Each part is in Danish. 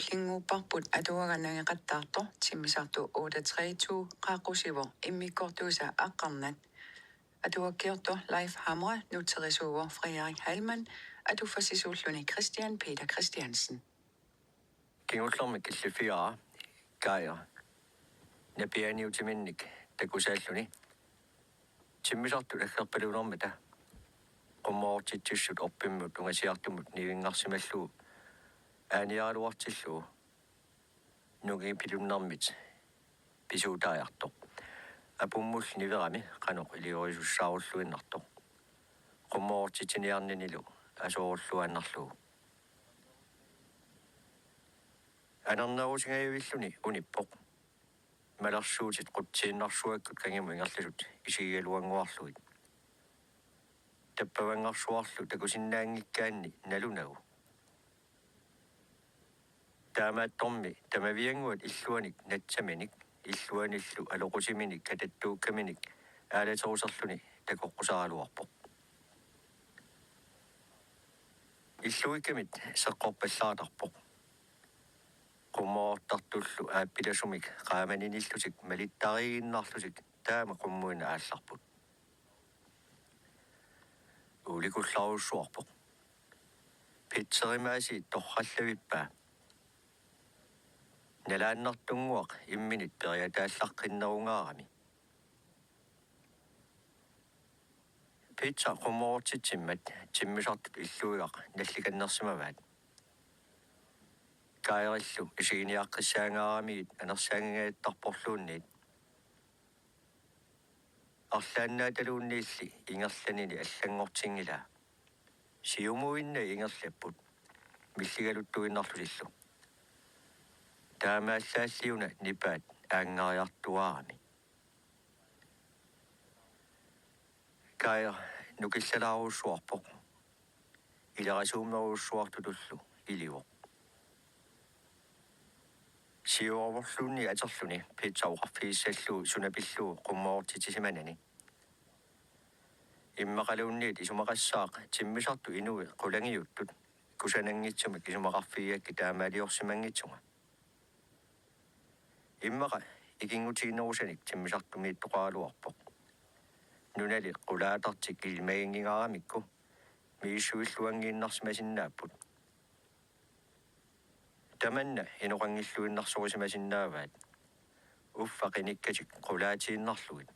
Lingupparput atuaganangeqattaartor timmisartu 832 qaaqqusivo immikkortuusa aqqarnat atuakkiortor Leif Hamre nuterisuuvo Frederik Hallmann atufassisuulluni Christian Peter Christiansen. Kingullormi killiffiara kaira napianiutiminnik takusaalluni timmisartu aggerpaluunermata qummoortitsussut orpimmut ungasiartumut nivingarsimallu aanialuartillu nugi pilunnarmit pisuutaajartoq apummull niverami qanoq iliorisussaarullуиннartoq qummoortitiniarninilu asuurulluannarlu анернерусингаювиллуни униппоқ малерсуутит қутсииннарсуаккут кангиму ингерласут исигиалуангуарлуит таппавангарсуарлу такусиннаангиккаанни налунагу таамаатторми тамавиангуат иллуаник натсаминик иллуаниллу алоқусиминик кататтууккаминик аалатерусерлуни такоққусаралуарпоқ иллуиккамит сеққорпаллаатарпоқ qummoortartullu aappillasumik qaamaninillusik malittariginnarlusik taama qummuina aallarput ulikullarussuarpoq pitserimaasi torrallavippa nalaannartunguaq imminit periataallaqqinnerungaarami pitsa qummoortitsimmat timmisartut illuigaq nallikannersimavaat kairillu isiiniaqqissaangaaramiit anersaangingaattarporluunniit arlaannaataluunniilli ingerlanini allangortingila siumuinna ingerlapput milligaluttuinnarlusillu taamaallaалliuna nipaat aangariartuarami kaira nukillalaaruussuarpoq ilarasuummeruussuartutullu ilivoq siuorvorluunni aterluni pitsauqarfiissallu sunapillu qummoortitisimanani immaqaluunniit isumaqassaaq timmisartu inui qulangiuttut kusanangitsumik isumaqarfiiakki taamaaliorsimangitsunga immaqa ikingutiinnerusanik timmisartumiit toqaaluarpoq nunali qulaatartik ilmagingingaramikku miissuilluangiinnarsimasinnaapput tamanna inoqangilluinnarsorisimasinnaavaat uffaqinikkachik qulaatiinnarluit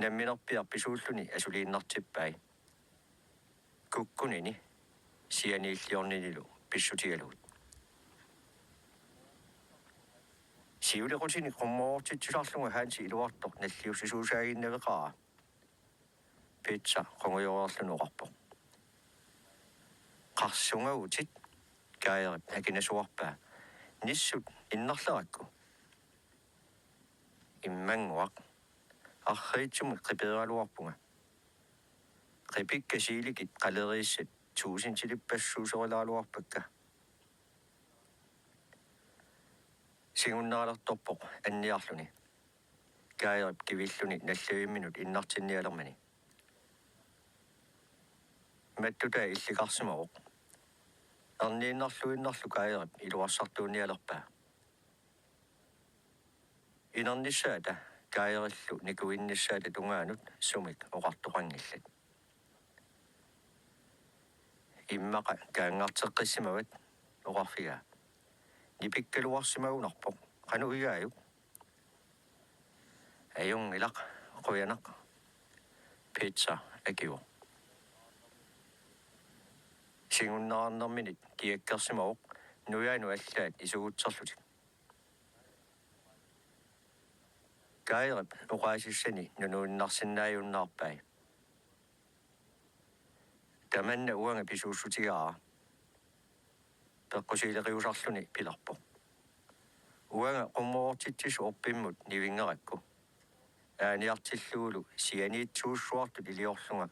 namminerpiar pisuulluni asuliinnartippai kukkunini sianiilliorninilu pissutigaluut siulequtini qummoortitsusarlunga haansi iluartoq nalliussisuusaaginnaveqaa pitsa qongujorerlunuqarpoq qarsungagutit kairat akinasuarpaa nissut innarlerakku immanguaq арриитсумут қипераалуарпунга қипиккасииликит қалерииссат туусинтилиппассуусерилаалуарпакка сигуннаалерторпоқ анниарлуни каайрап кивиллуни наллавимминут иннартинниалермани маттута илликарсимавоқ арнииннарлуиннарлу каайрап илуарсартуунниалерпаа инерниссаата kairillu nikuinnissaata tungaanut sumik oqartoqangillat immaqa kaangarteqqissimavat oqarfiga nipikkaluarsimagunarpoq qanu igaayuk ayungilaq quyanaq pizza akivo singunnaarnerminit kiakkersimavoq nuyaanu allaat isugutserlutik kairap uqaasissani nunuinnarsinnaajunnaarpai tamanna uanga pisuussutigaa peqqusiileqiusarluni pilarpoq uanga qummoortittisu orpimmut nivingerakku aaniartilluulu sianiitsuussuartut iliorlunga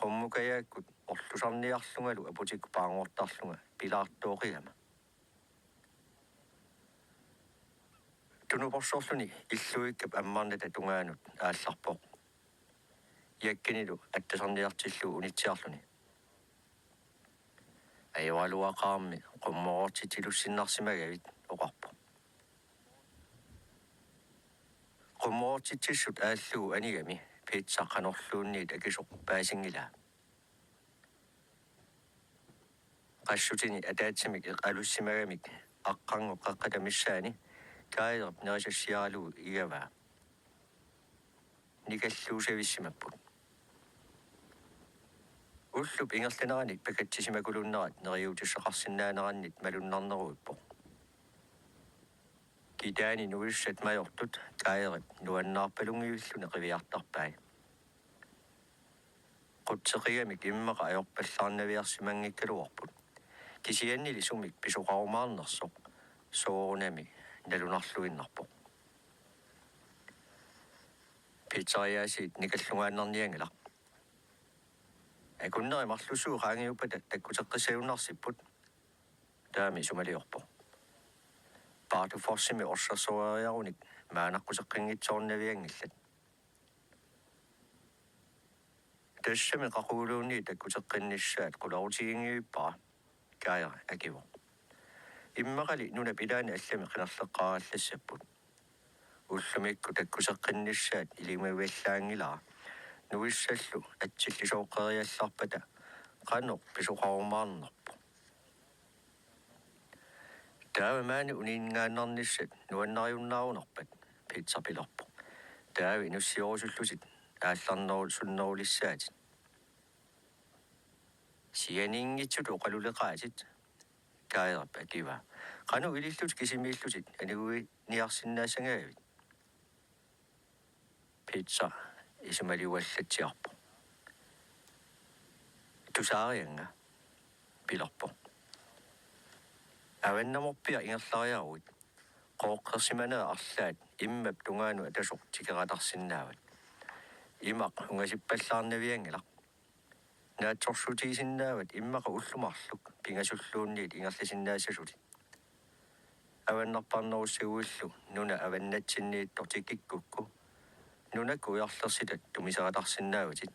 qummukayaakut orlusarniarlungalu aputikku paangortarlunga pilaartooqigama tunuporsorluni illuikkap ammarnata tungaanut aallarpoq yakkinilu attasarniartillu unitsiarluni Aiwaluaqaarmi qummoortitilussinarsimagavit oqarpu. Qummoortitissut aalluu anigami piitsaqanorluunniit akisuq paasingila. Qassutini ataatsimik alussimagamik aqqangoq qaqqatamissaani kaajerp nerisassiaraluu igavaa. Nikalluusavissimapput. Ullup ingerlanaranit pakatsisimakulunnerat neriutisseqarsinnaanerannit malunnarneruippo. Kitaani nuissat majortut kaajerip nuannaarpalungiullu neqiviartarpai. Qutseqigamik immaqa ajorpallarnaviarsimangikkaluarput. Kisiannili sumik pisuqarumaarnersoq soorunami nalunarluinnarpoq. Pizzeriaasiit nikallungaannarniangalaq. Akunnerimarlusuu qaangiupata takkuteqqisaunnarsipput taami sumaliorpoq. Paatu forssimi orsersoeriarunik maanaqquteqqinngitsoornaviangillat. Tassami qaquluunni takkuteqqinnissaat qularutigingiyuppara kaaja akivo. Immaqali nuna pilaani allami qinarleqqaarallassapput. Ullumikku takkuteqqinnissaat ilimaviallaangilaa nuissallu atsillisooqqeriallarpata qanoq pisuqarumaarnerpo. Taava maani uniingaannarnissat nuannariunnaarunerpat pizzapilorpo. Taavi nussiorussullusit aallarnerulissaatit. Sianiingitsut oqaluleqaatit kaajerap akiva. Qanu ilillut kisimiillutit anigui niarsinnaasangavit. Pizza isimaliuallatsiarpo. Tusaarianga pilorpo. Avannamorpia ingerlariaruit qooqqersimanaa arlaat immap tungaanu atasoq tikeratarsinnaavat. Imaq ungasippallarnaviangalaq. Naatsorsuutiisinnaavat immaqa ullumarluk pingasulluunniit ingerlasinnaasasutit. Avannarparnerussiguullu nuna avannatsinniittortikikkukku nunakku ujarlersitat tumiseratarsinnaavutit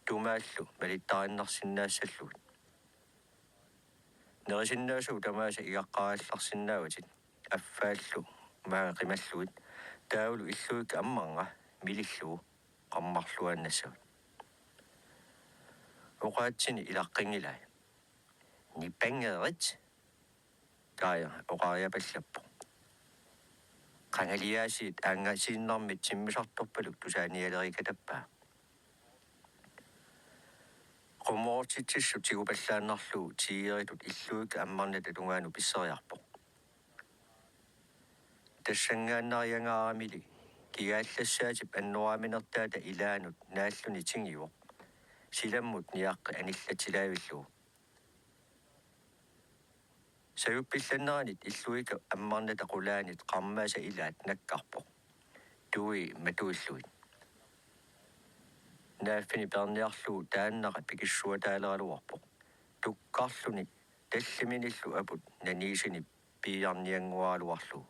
tumaallu malittarinnarsinnaassallugit. Nerisinnaasuu tamaasa igaqqaarallarsinnaavutit affaallu maaqimallugit taavulu illuik ammanga milillugu qammarluannassavut. Oqaatsini ilaqqingilai. Nipangerit kaaja oqariapallappo. Qangaliaasiit aangasiinnarmit simmisartorpaluk tusaanialerikatappaa. Qummoortitsissut sigupallaannarluu tiigeritut illuik ammarnata tungaanu pisseriarpoq. Tassangaannariangaaramili kigaallassaatip annuaaminertaata ilaanut naalluni tingivoq. Silammut niaqqi anillatilaavillugu. Sayuppillanneranit illuika ammarnata qulaanit qarmaasa ilaat nakkarpoq. Tui matuulluit. Naaffini perniarlugu taannaqa pikissuataaleraluarpoq. Tukkarluni talliminillu aput naniisini piiarniangualuarlugu.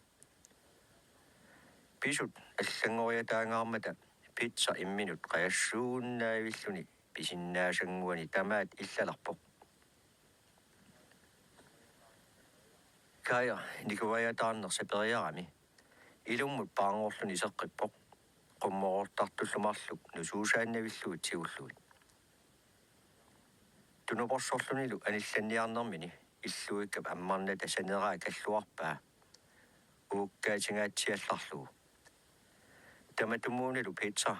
Pisut allangoriataangaarmata pizza imminut qayassuunnaavilluni pisinnaasangguani tamaat illalarpoq. Kaaja nikuajataarnersaperiarami ilummut paangorluni seqqippoq qummoortartullumarluk nusuusaannavillugut sigullugut. Tunuporsorlunilu anillanniarnermini illuikkap ammarnata saneraa kalluarpaa uukkaatigaatiallarlugu. Tamatumuunilu pizza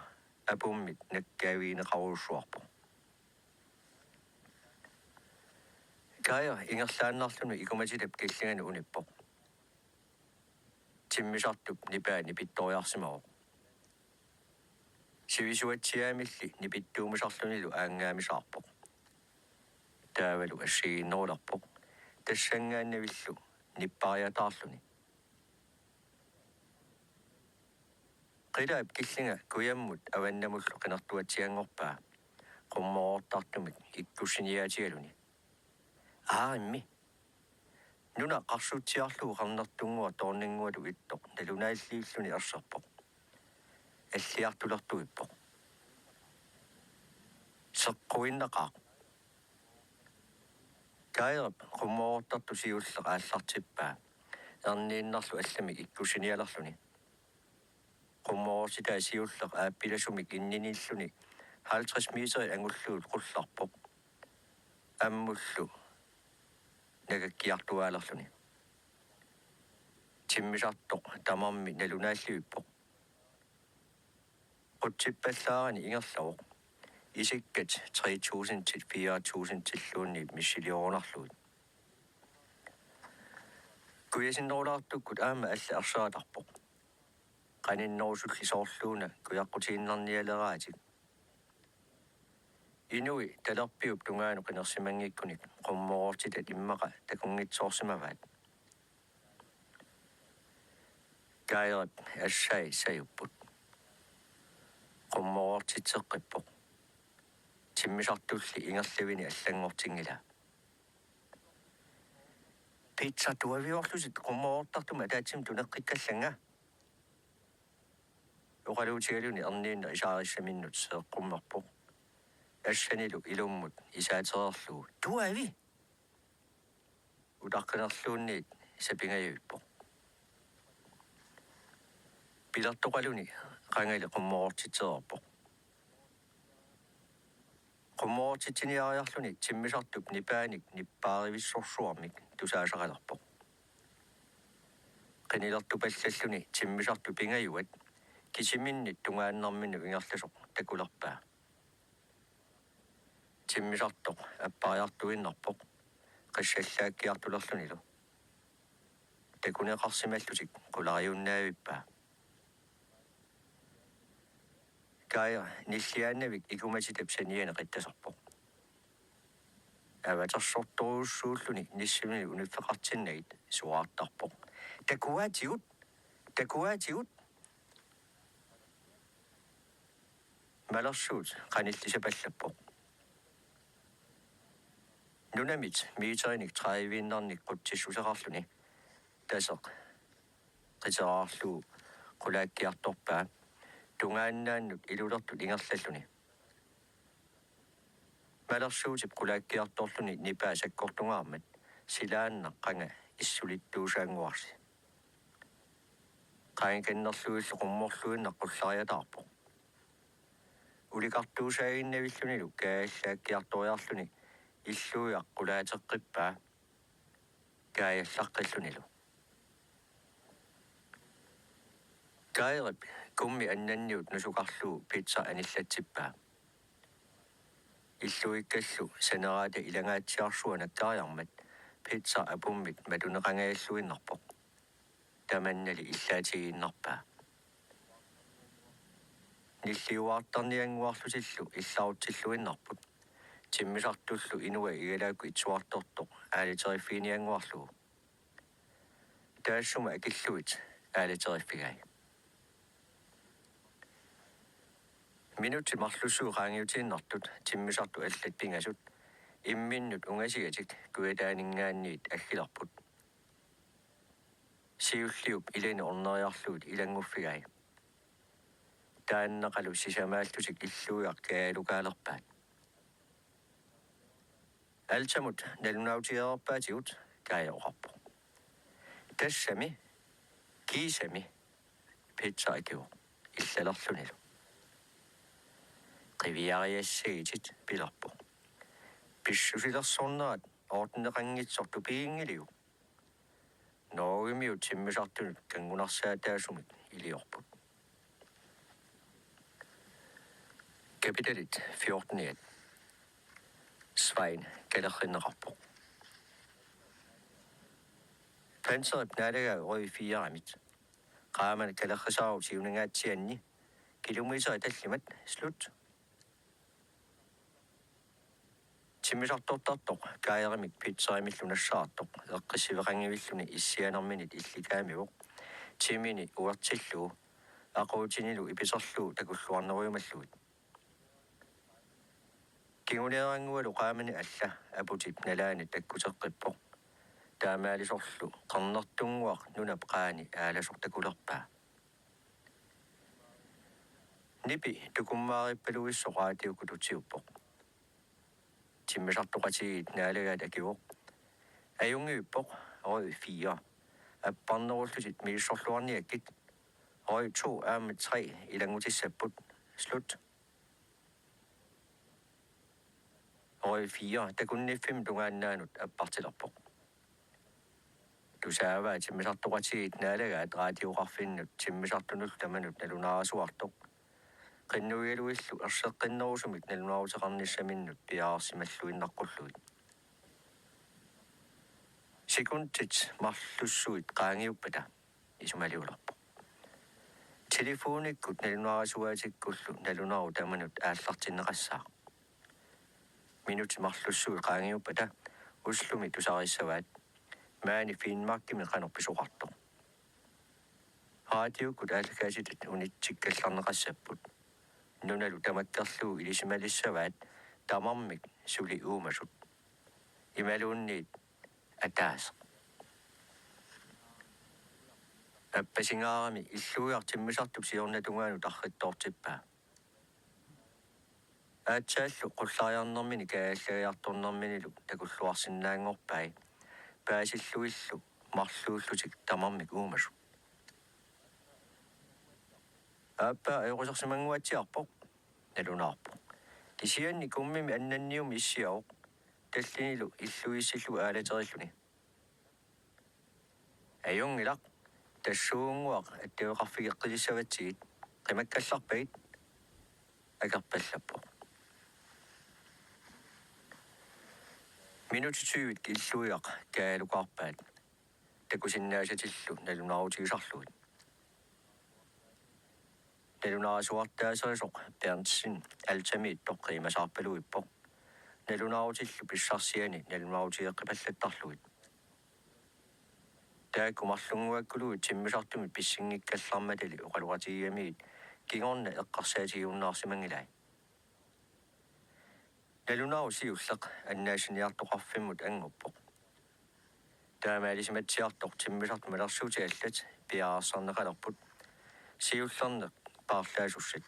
apummit nakkaaviineqaruussuarpoq. Kaaja ingerlaannarlunu ikumatilap killingani unippoq. Timmisartup nipaani pittoriarsimaroq. Sivisuatsiaamilli nipittuumisarlunilu aangaamisaarpoq. Taavalu assiginnerularpoq. Tassangaannavillu nippariataarluni. Qilaap killinga kuyammut avannamullu qinartuatsiangorpaa qummoortartumik ikkussiniaatigaluni. Immi. Nuna qarsuutsiarlugu qarnertungua toorninguatu ittoq nalunaalliilluni erserpoq. Alliartulertuippoq. Seqquinnaqaaq. Kairap qummoortartu siulleq aallartippaa erniinnarlu allamik ikkusinialarluni qummoortitaa siulleq aappilasumik inniniilluni 50 meter angulluut qullarpoq ammullu nagakkiartuaalerluni timmisartoq tamarmi nalunaalliuppoq quttippallаарani ingerlaroq isikkat 3000 til 4000 tilluunni missiliorunarluut kuyasinnerulaartukkut aama alla arsaatarpoq qaninnorusullisoorluuna kuyaqqutiinnernialeraatik inui talerpiup tungaanu qinersimangikkunik qummoortitat immaqa takungitsoorsimavaat kairat assai sayupput qummoortitseqqippoq timmisartulli ingerlivini allangortingila pizza tuaviorlusit qummoortartuma taatsim tuneqqikkallanga uqaluutigaluni erniinna isaarissaminut seeqqummerpoq assanilu ilummut isaatererlugu tuavi utaqqanerluunniit sapingayuippoq pilertoqaluni qangali qummoortitsererpoq qummoortitiniariarluni timmisartup nipaanik nippaarivissorsuarmik tusaasaqalerpoq qinilertupallalluni timmisartu pingayuat kisiminnit tungaannarminu ingerlasoq takulerpaa timmisartoq appariartuinnarpoq qassallaakkiartulerlunilu takuneqarsimallutik qulariunnaavippa Kaja nilliaannavik ikumatitap saniana qittaserpoq avatersortoruussuulluni nissimini uniffeqartinnagit suaartarpoq takuaatigut malersuut qanillisapallappoq nunamit miiterinik 30-innernik quttissuserarluni taseq qiteraarlu qulaakkiartorpaa tungaannaannut ilulertut ingerlalluni malersuutip qulaakkiartorluni nipaa sakkortungaarmat silaanneqqanga issulittuusaanguarsi qaankannerluillu qummorluinneqqullariataarpoq ulikartuusaaginnavillunilu kaallaakkiartoriarluni illuiaqqulaateqqippaa kaajallaqqallunilu kaairip kummi annanniut nusuqarluu pizza anillatsippaa illuikkallu saneraata ilangaatsiarsuanakkaariarmat pizza apummit matuneqangajalluinnarpoq tamannali illaatiginnarpaa nilliuartarnianguarlutillu illarutilluinnarput timmisartullu inua igalaakku itsuartortoq aaliterifiinianguarlugu taassuma akilluit aaliterifigai minutti marlusuu qaangiutiinnartut timmisartu allat pingasut imminnut ungasigatik kuataaningaanniit aggilarput siulliup ilani orneriarluut ilanguffigai taannaqalu sisamaallutik illuiarkaalukaaleerpaat altamut nalunautigererpaatigut kaajaoqarpoq tassami kiisami pizza akiuq illalerlunilu qiviariassaitit pilerpoq pissusilersorneraat ortineqanngitsortu piingiliu noogimiut timmisartunut kangunarsaataasumik iliorput kapitalit 14 Svein kalerrinneqarpoq panserip naalagaa røi 4 amit qaaman kalerrisaaruutiunangaatsianni kilometeri tallimat slut timmisartortartoq kaajerimik pizzaimillunassaartoq eqqissiveqangivilluni issianerminit illikaamivoq timini uertilluu aquutinilu ipiserluu takulluarneruimalluut kinguneerangualu qaamani alla aputip nalaani takkuteqqippoq taamaalisorlu qarnertunguaq nunap qaani aalasortakulerpaa nipi tukummaarippaluissoqaatiukututiuppoq timmisartoqatigiit naalagaat akivoq Ajungøbor rød 4. Appannerullusit miissorluarniakit. Rød 2 med 3 ilangutissaput. Slut. Rød 4. Der kunne 5 tungaannaanut appartilerpoq. Tusaava timmisartuqatiit naalaga radioqarfinnut timmisartunul tamanut nalunaarasuartoq. Qinnuialuillu erseqqinnerusumik nalunaarutaqarnissaminnut piaarsimalluinnaqqulluit. Sekuntit marlussuit qaangiuppata isumaliularpoq. Telefonikkut nalunaarasuatikkullu nalunaaru tamanut aallartinneqassaaq. Minut marlussuit qaangiuppata uslumi tusarissavaat maani fiinmarkimi qanorpisuqartoq. Raadiokut aalakaasitat unitsikkallarneqassapput. Nunalu tamakkerluu ilisimalisavaat tamarmik suli uumasut. Imaluunniit ataas. Appasingaarami illuiartimmisartup siornatungaanu tarrittoortippaa. Aatsallu qullariarnermini kaalлагиарторнэрминилу такуллуарсинаангорпай паасиллуиллу марлууллутик тамармик уумасу аппа эқусерсимангуатсиарпоқ налунаарпоқ тисианни куммими аннанниум иссиаоқ таллинилу иллуиссиллу аалатериллуни аюнгилақ тассуунгуақ аттиоқарфигеққилиссаватсигит қимаккалларпагит акарпаллаппоқ Minuutti 20 illuiaq kaaluqarpaat takusinnaasatилlu nalunaarutigisarluit nalunaarasuartaaseриsoq Berntsen altamiit toqqiimasaarpaluippoq nalunaarutillu pissarsiani nalunaarutigeqqipallattarluit taakkumarlunguakkuluit timmisartumit pissingikkallarmatali oqaluqatigiamiit kingorna eqqarsaatigiunnaarsimangilai Nalunaaru siulleq annaasiniartoqarfimmut anguppoq. Taamaalisimitsiartoq timmisart malersuutiallat piaarsaarneqalerput siullerneq paarlaasussat.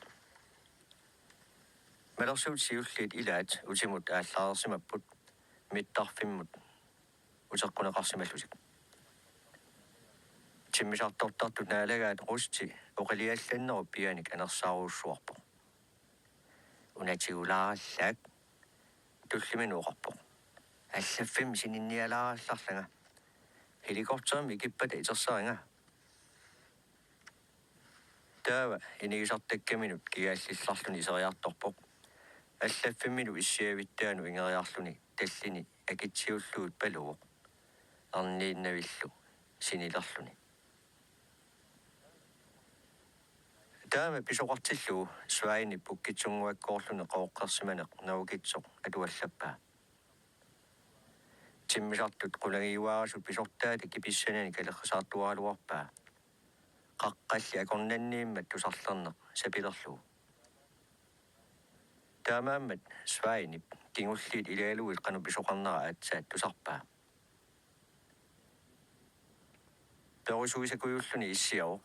Malersuut siulliit ilaat utimut aallarsimapput mittarfimmut uteqquneqarsimallusik. Timmisartortartut naalagaat rusti oqaliallanneru pianik anersaaruussuarpoq. Unatiulaarallak tullimenuuqarpoq аллаффим сининниалааралларлага helikoptermi kippat itersaanga taava inigisartakkaminut kigaallillarluni iseriartorpoq аллаффиммину иссиавиттаану ингериарлуни таллини акитсиуллуут палуоq арнииннавиллу синилерлуни таама писоqartilluu суаини пуккитсунгуаккоорлуни qooqqersimaneq naukitsoq atuallapпаа timmisartut qulagиуаарасут писортаата киписсанани калерсаартуаалуарпаа qaqqalli akornanniimmat tusarlerneq sapilерluu таамааммат суаини кингуллиит илаалуит qanu писоqarnera аатсаат тусарпаа перусуисакуйуллуни иссиаоq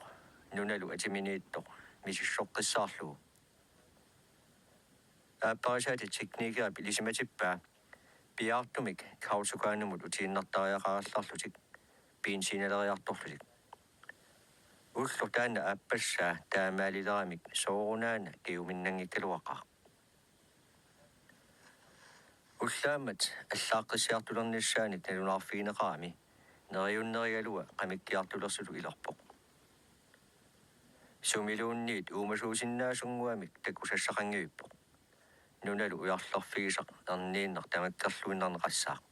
нуналу атиминииттоq мисиссоққиссаарлуу аппарисаати техникера пилисиматиппаа пиартумик каутукаанумут утииннартариақаралларлутик пиинсиналериарторлутик уллу таана аппассаа таамаалилерамик соорунаана киуминнангиккалуақаа уллаамат аллааққиссиартулерниссаанит налунаарфиинеқарами нериуннеригалуа қамиккиартулерсулу илерпоқ сумилуунниит уумасуусиннаасунгуамик такусассақангиуппоқ нуналу уярлерфигисақ эрнииннер тамаккерлуиннарнеқассаақ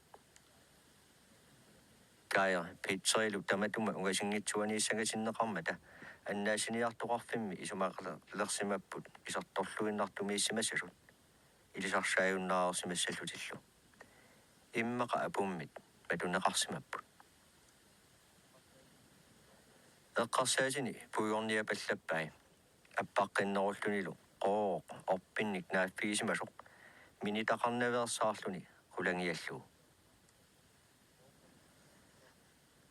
кая питсерилу таматума угасингитсуанииссагасиннеқармата аннаасиниартоқарфимми исумаақалерсимаппут исерторлуиннартумииссимассасут илисарсааюннаарсимассаллутиллу иммақа апуммит матунеқарсимаппут эққарсаатини пуйорниапаллаппай аппаққиннеруллунилу qooq orpinnik naaffigisimasuq minitaqarnaveersaarluni qulangиаллуу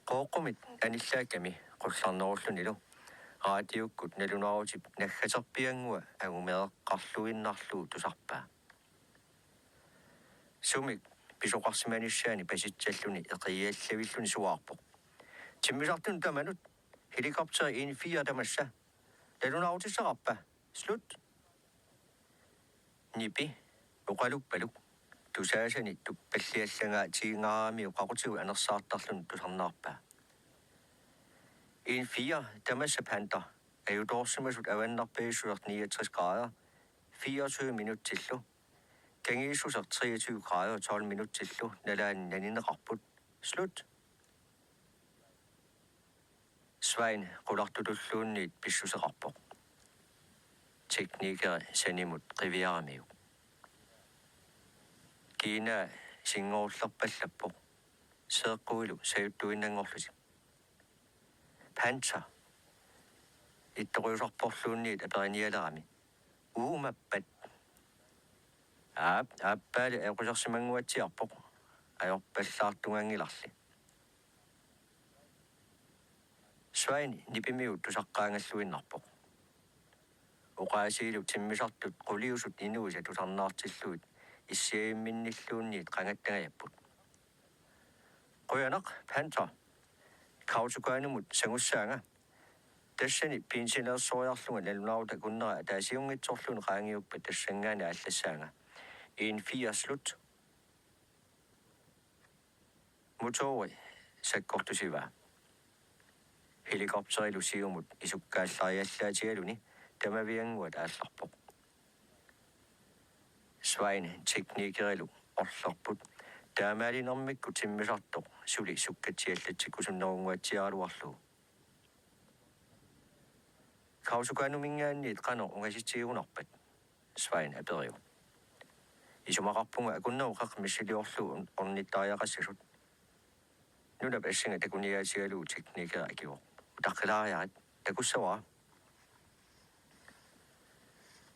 qooqqumit anillaakami qullarnerullunilu raadiukkut nalunaarutip naggaterpiangua agumeeqqarluinnarluu tusarpaa sumik писоқарсиманissaani паситсаллуни эқиаллавиллуни суаарпоқ тиммисартун таманут helikopter in 4 тамасса талунаутиссақарпа slut нипи оқалуппалук тусаасани туппаллиаллангаа тиингараами оқақутигу анерсаартарлун тусарнаарпаа in 4 тамасса пантер аюдорсимасут аваннарпаисуерт 69 grader 24 minuttillу кангиисусер 23 grader 12 minuttillу налаан нанинеқарпут slut Svein qullartutulluunniit pissuseqarpoq teknikeri sanimut qiviaramiu Kiina singoorlerpallappoq seeqquilu sayuttuinnangorlusi Panther ittoruusarporluunniit aperinialerami uumappat appaali equsersimanguatsiarpoq ajorpallaartungangilarli Svein nipimiut tusaqqaangalluinnarpoq uqaasiilu timmisartut quliusut inuusa tusarnaartilluut issiaimminnilluunniit qangattagayapput quyanaq Panther kautukaanumut sangussaanga тассани пенсионерсориарлунга налунаарта куннера таасиунгитсорлун qaangiuppa тассангаана аллассаanga in 4 slut motori sakkortusivaa helikopterilu siumut isukkaallariallaatigaluni tamavianguat aallarpoq Svein teknikerilu orlerput taamaalinermikku timmisartoq suli sukkatiallatsikkusunnerunguatsiaaluarlugu kausukanumingaanniit qano ungasitsiguunarpat Svein aperiu isumaqarpunga akunneru qaqmissiliorlugu ornittaariaqassasut nunap assinga takuniaatigaluu teknikera akivoq utaqqilariarat takussawaa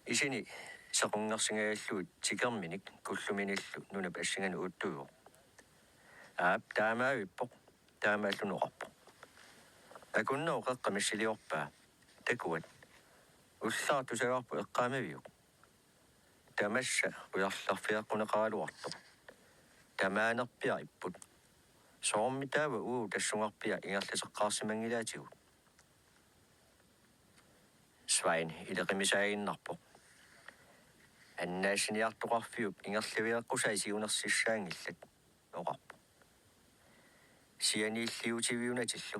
isini saqungersingagalluut tikerminik kulluminillu nunap assinganu uuttuuoq taamaavippoq taamaallunoqarpoq akunneru qaqqamissiliorpaa takuat ullaartusagaarpu eqqaamaviuq tamassa uyarlarfiaqquneqaaluartoq tamaanerpia ipput soormitaava tassungarpia ingerlaseqqaarsimangilaatigut Svein ileqimisaaginnarpoq annaasiniartoqarfiup ingerlaviaqqusai siunersissaangillat oqarpoq sianiilliutiviunatillu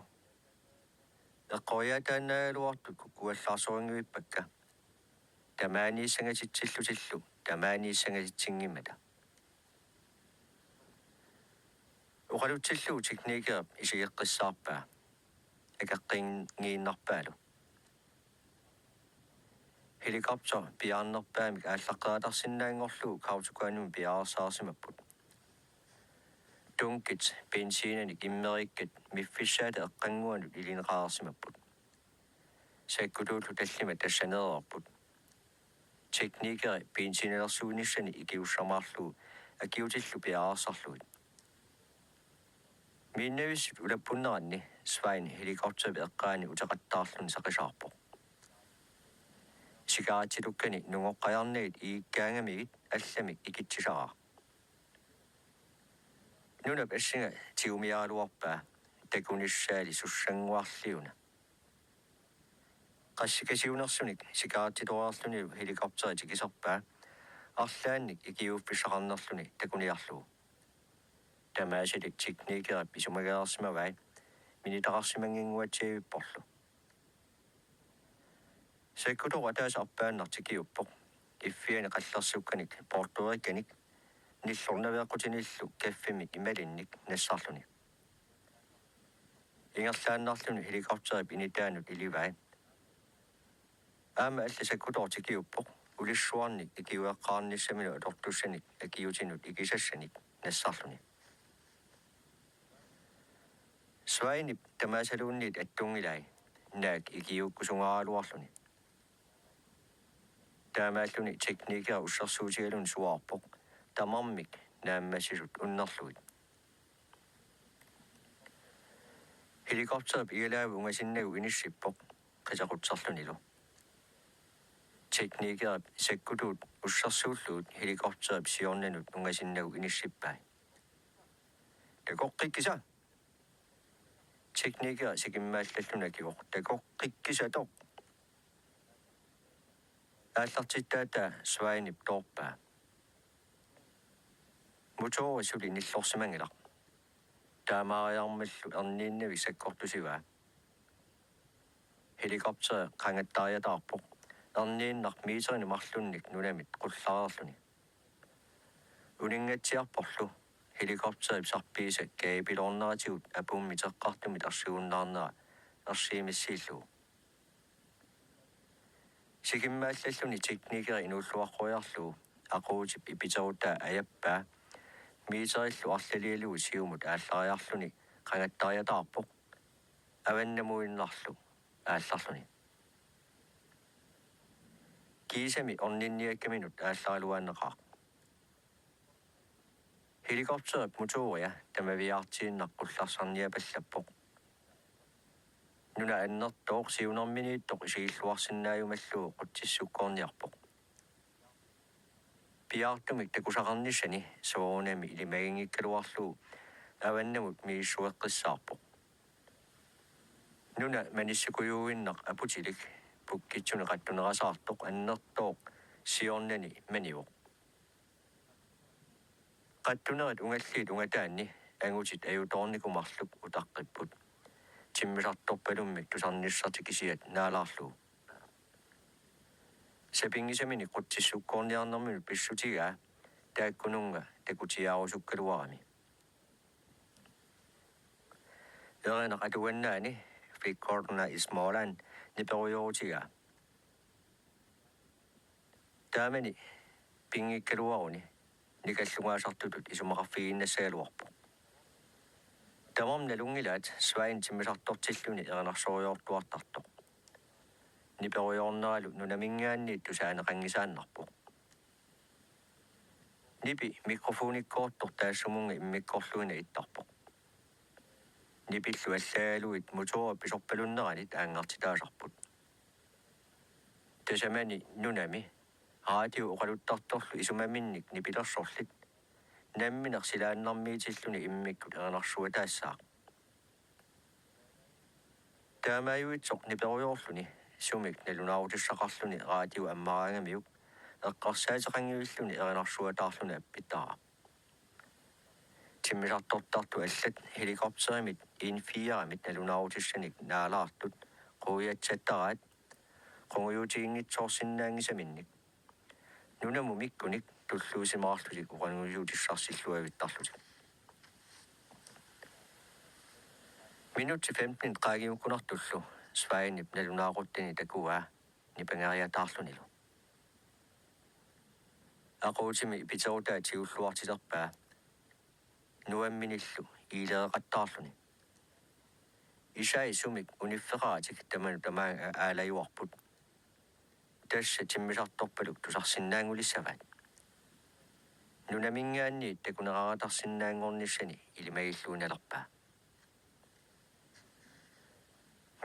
eqqoriataannaaluartut kukkuallaarsoringuippakka tamaaniissangatitsillutillu tamaaniissangatitsingimmata uqalutsillu teknikerap isigeqqissaarpaa akaqqingiinnarpaalu helikopter piaarnerpaamik ааllaqqeratarsinnaangorlugu kautukaanum piaarsaarsimapput tunkit bensiinanik immerikkat miffissaata eqqanguanut ilineqaarsimapput sakkutuullu tallima tassaneererput teknikeri bensiinalersuunissani ikiussamaarlugu akiutillu piaarsarlugut minnavisut ulappunneranni Svein helikopteri eqqaani utaqattaarlun saqisaarpoq sigaatilukkani nungoqqajarniit iikkaangamigit allamik ikitsisara nunap assinga tiumiaaluarpaa takunissaali sussanguarliuna qassikkasiunersunik sigaatitoraarluni helikopteri tikisarpaa arlaannik ikiuuffissaqarnerluni takuniarlugu tamaasilik teknikerap isumagaarsimavai minitaqarsimanginguatiavipporlu sakkutoqataasarpaannartikiuppoq iffiani qallersukkanik portorikkanik nillornaveeqqutinillu kaffimik imalinnik nassarluni ingerlaannarluni helikopterip initaanut ilivai aama allasakkutortikiuppoq ulissuarnik ikiuaqqaarnissaminu atortussanik akiutinut ikisassanik nassarluni Svein tamaasaluunniit attungilai naak ikiukkusungaaluarluni taamaalluni teknikera ussersuutigalun suaarpoq tamarmik naammassisut unnerluit helikopterip igalaavu ungasinnagu inissippoq qisaqutserlunilu teknikerip sakkutuut ussersuulluut helikopterip siornanut ungasinnagu inissippai Takoqqikkisa tekniker sikimmaallallunakivor takoqqikkisatoq ааллартиттаата суаинип тоорпаа муторисули ниллорсимангила таамаариармаллу эрнииннави саккортусиваа helikopter qangattariatаарpoq erniinnar miiterni marlunnik nunamit qullaarerluni uningatsiarporlu helikopter sarpiisa kaapiloornaratigut apummiteqqartumit arsugunnaarnera ersiimissiillu sikimmaallalluni teknikeri inuulluarruiarlu aquutip ipiterutta ajappaa miiterillu arlaliilugu siumut aallariarluni qangattariatаарpoq avannamuinnarlu аалларлуни кисами орнинниаккаминут аалларалуааннеқаа helikopter мотория тамавиартииннаққулларсарниапаллаппоқ нуна аннертоо 700 минуттоқ сигиллуарсинааюмаллуу қутсиссуккорниарпоқ пиартумик такусақарниссани соонами илимагингиккалуарлуу аваннамут мииссуэққиссаарпоқ нуна маниссукуюуиннақ апутилик пуккитсуни қаттунерасаартоқ аннертооқ сиорнани маниоқ қаттунерит унгаллиит унгатаанни ангутит аюторникумарлук утаққиппут тиммисарторпалуммик тусарниссартикисиат наалаарлуу сапингисамини қутсиссуккорниарнэрмину писсутигаа тааккунунга такутиаарусуккалуарами ерена атуаннаани Fikorna i Småland niperujoutiga. Taamani pingikkaluaruni nikallugaasartutut isumaraffiginnasaaluarpu. Tamam nalungilaat swain timmisartortilluni erinarsoruyortuartartoq. Niperujorneralu nunamingaanniit tusaaneqangisaannarpu. Nipi mikrofonikkoortor taassumunga immikkorluina ittarpoq. Nipillu allaaluit motora pisorpalunneranit aangartitaasarput tasamani nunami radio oqaluttartorlu isumaminnik nipilersorlit namminersilaannarmiitilluni immikkut erinarsuataassaq taamaayuitsoq niperujorluni sumik nalunaarutussaqarluni radio ammarangamiuk eqqarsaateqangiuilluni erinarsuataarluni appittara timmisartortartu allat helikopterimit in-4-amit nalunaarutussanik naalaartut quuyatsаттараат qunguyutiinngitsoorsinnaangisaminnik nunamu mikkunik tulluusimaarlutik uqanuyutissarsilluavittarlutik minutti 15 qaagiukkunartullu svainip nalunaaruttini takuaa nipangariataarlunilu aquutimi piterutaa tiulluartilerpaa nuamminillu iileeqattaarluni isai sumik uniffeqaatik tamanu tamaanga aalajuarput tassa timmisartorpaluk tusarsinnaangulissavaat nunamingaanniit takuneraratarsinnaangornissani ilimagilluunalerpaa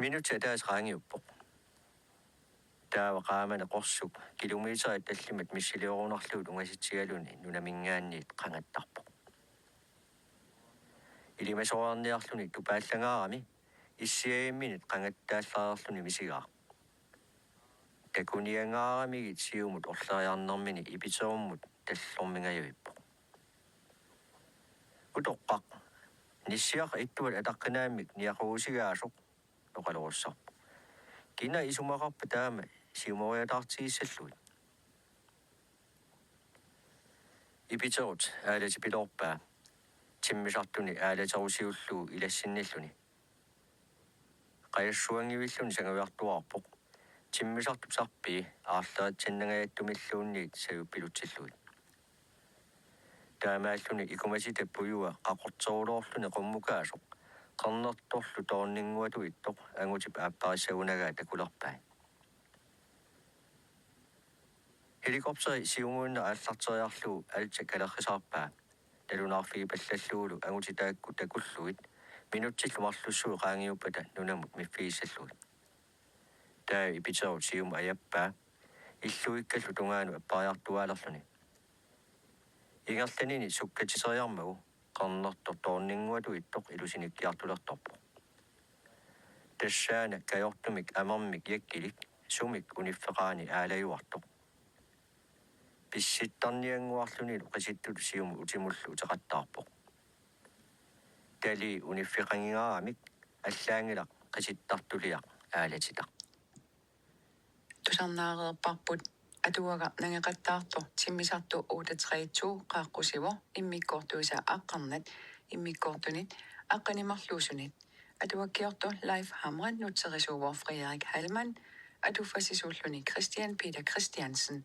minutta taas qaangiuppoq taava qaamana qorsuk kilometerit tallimat missiliorunarluut ungasitsigaluni nunamingaanniit qangattarpoq ilimasoarniarluni tupaallangaarami issiaimminit qangattaallarerluni misigaa takuniangaaramigit siumut orleriarnermini ipiterummut tallormingajavippoq utoqqaq nissiaq ittuat ataqqinaamik niaquusigaasuq oqalurussarpu kina isumaqarpa taama siumoriataartigissalluit ipiterut aalatipiloorpaa timmisartuni aalaterusiulluu ilassinnilluni qayassuangiuvilluni sangaviartuarpoq timmisartup sarpii aarleritsinnangajattumilluunniit saguppilutilluit taamaalluni ikumasitappuyua qaqorteruloorluni qummukaasuq qernertorlu toorninguatuittoq angutip aapparissagunagaa takulerpai helikopteri siunguunna aallarteriarluu alta kalerrisaarpaa nalunaarfigi pallalluulu angutitaakku takulluit minutsillu marlussuu qaangiuppata nunamut miffigissalluit taa ipiterut sium ajappaa illuikkallu tungaanu appariartuaalerluni ingerlanini sukkatiseriarmagu qarnertor toorninguatu ittoq ilusinikkiartulertorpo tassaana kajortumik amermik yakkilik sumik uniffeqaani aalajuartoq pissittarnianguarlunilu qisittut siumu utimullu uteqattaarpoq tali uniffeqangigaramik аллаангилақ qisittartuliaq aalatitaq тусарнаареерпарпут атуага нангеқаттаарто тиммисарту 832 қааққусиво иммиккортуиса аққарнат иммиккортунит аққанимарлуусунит атуаккиорто лайф хамран нутсерисуувор Frederik Hallmann атуффасисууллуни Christian Peter Christiansen